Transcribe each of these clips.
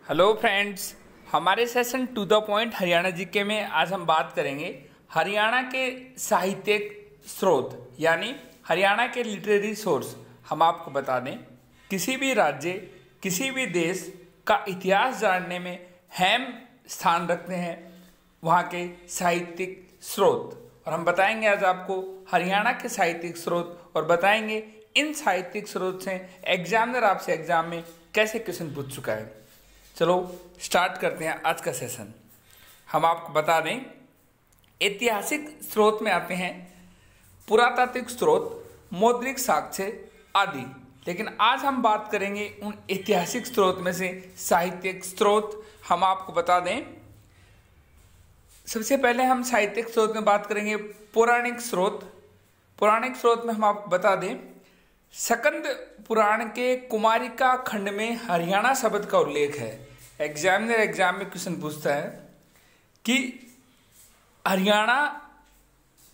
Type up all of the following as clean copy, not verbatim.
Hello friends, हमारे session to the point Haryana GK में आज हम बात करेंगे हरियाणा के साहित्यिक स्रोत यानी हरियाणा के लिटरेरी सोर्स। हम आपको बता दें, किसी भी राज्य किसी भी देश का इतिहास जानने में अहम स्थान रखते हैं वहाँ के साहित्यिक स्रोत। और हम बताएंगे आज आपको हरियाणा के साहित्यिक स्रोत और बताएंगे इन साहित्यिक स्रोत से एग्जामिनर आपसे एग्जाम में कैसे क्वेश्चन पूछ चुका है। चलो स्टार्ट करते हैं आज का सेशन। हम आपको बता दें, ऐतिहासिक स्रोत में आते हैं पुरातात्विक स्रोत, मौद्रिक साक्ष्य आदि। लेकिन आज हम बात करेंगे उन ऐतिहासिक स्रोत में से साहित्यिक स्रोत। हम आपको बता दें, सबसे पहले हम साहित्यिक स्रोत में बात करेंगे पौराणिक स्रोत। पौराणिक स्रोत में हम आपको बता दें, स्कंद पुराण के कुमारिका खंड में हरियाणा शब्द का उल्लेख है। एग्जामिनर एग्जाम में क्वेश्चन पूछता है कि हरियाणा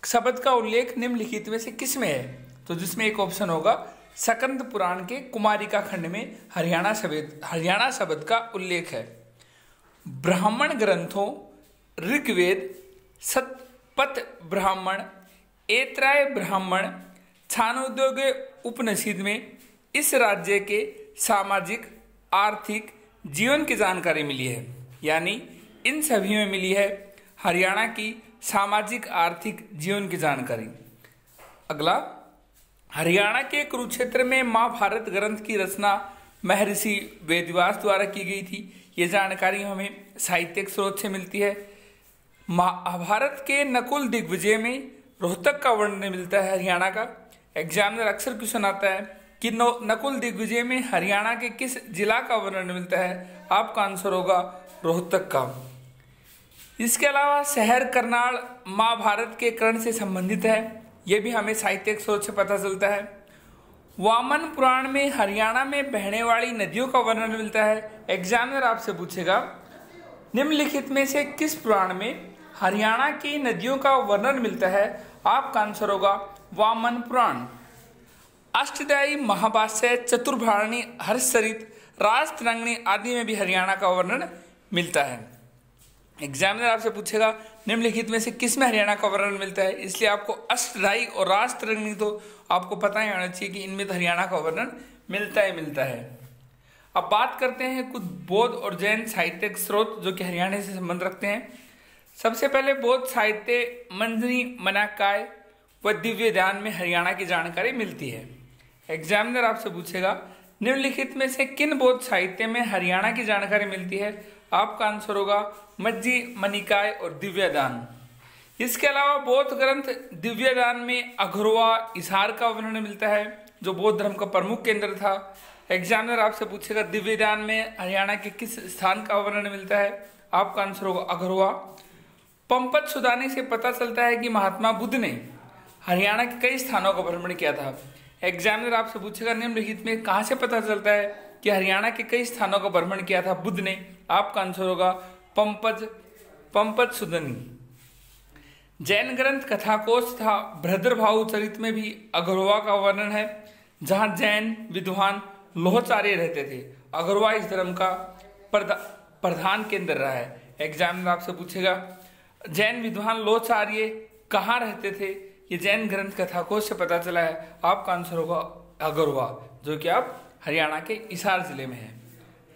शब्द का उल्लेख निम्नलिखित में से किस में है, तो जिसमें एक ऑप्शन होगा स्कंद पुराण के कुमारिका खंड में हरियाणा शब्द का उल्लेख है। ब्राह्मण ग्रंथों ऋग्वेद, शतपथ ब्राह्मण, ऐतराय ब्राह्मण, छांदोग्य उपनिषद में इस राज्य के सामाजिक आर्थिक जीवन की जानकारी मिली है। यानी इन सभी में मिली है हरियाणा की सामाजिक आर्थिक जीवन की जानकारी। अगला, हरियाणा के कुरुक्षेत्र में महाभारत ग्रंथ की रचना महर्षि वेदव्यास द्वारा की गई थी। ये जानकारी हमें साहित्यिक स्रोत से मिलती है। महाभारत के नकुल दिग्विजय में रोहतक का वर्णन मिलता है हरियाणा का। एग्जामिनर अक्सर क्वेश्चन आता है कि नकुल दिग्विजय में हरियाणा के किस जिला का वर्णन मिलता है। आपका आंसर होगा रोहतक का। इसके अलावा शहर करनाल महाभारत के कर्ण से संबंधित है। यह भी हमें साहित्यिक स्रोत से पता चलता है। वामन पुराण में हरियाणा में बहने वाली नदियों का वर्णन मिलता है। एग्जामिनर आपसे पूछेगा, निम्नलिखित में से किस पुराण में हरियाणा की नदियों का वर्णन मिलता है। आपका आंसर होगा वामन पुराण। अष्टध्यायी, महाभाष्य, चतुर्भारणी, हर्षचरित, राजतरंगिणी आदि में भी हरियाणा का वर्णन मिलता है। एग्जामिनर आपसे पूछेगा निम्नलिखित में से किस में हरियाणा का वर्णन मिलता है, इसलिए आपको अष्टध्यायी और राजतरंगिणी तो आपको पता ही होना चाहिए कि इनमें तो हरियाणा का वर्णन मिलता है। अब बात करते हैं कुछ बौद्ध और जैन साहित्यिक स्रोत जो कि हरियाणा से संबंध रखते हैं। सबसे पहले बौद्ध साहित्य मंजरी, मनाकाय व दिव्य दान में हरियाणा की जानकारी मिलती है। एग्जामिनर आपसे पूछेगा निम्नलिखित में से किन बौद्ध साहित्य में हरियाणा की जानकारी मिलती है। आपका आंसर होगा मज्जी, मनिकाय और दिव्य दान। इसके अलावा बौद्ध ग्रंथ दिव्य दान में अघोरवा, इसार का वर्णन मिलता है जो बौद्ध धर्म का प्रमुख केंद्र था। एग्जामिनर आपसे पूछेगा दिव्य दान में हरियाणा के किस स्थान का वर्णन मिलता है। आपका आंसर होगा अघोरवा। पंपत सुदानी से पता चलता है कि महात्मा बुद्ध ने हरियाणा के कई स्थानों का भ्रमण किया था। एग्जामिनर आपसे पूछेगा निम्नलिखित में कहां से पता चलता है कि हरियाणा के कई स्थानों का भ्रमण किया था बुद्ध ने। आपका आंसर होगा पंपत सुदानी। जैन ग्रंथ कथाकोश तथा भद्रभाऊ चरित में भी अघोरवा का वर्णन है, जहां जैन विद्वान लोहाचार्य रहते थे। अघोरवा इस धर्म का प्रधान केंद्र रहा है। एग्जामिनर आपसे पूछेगा जैन विद्वान लोहाचार्य कहाँ रहते थे। ये जैन ग्रंथ कथाकोश से पता चला है। आपका आंसर होगा अघोरवा, जो कि आप हरियाणा के हिसार जिले में है।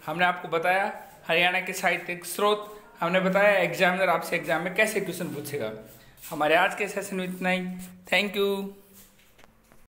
हमने आपको बताया हरियाणा के साहित्यिक स्रोत, हमने बताया एग्जामिनर आपसे एग्जाम में कैसे क्वेश्चन पूछेगा। हमारे आज के सेशन में इतना ही। Thank you.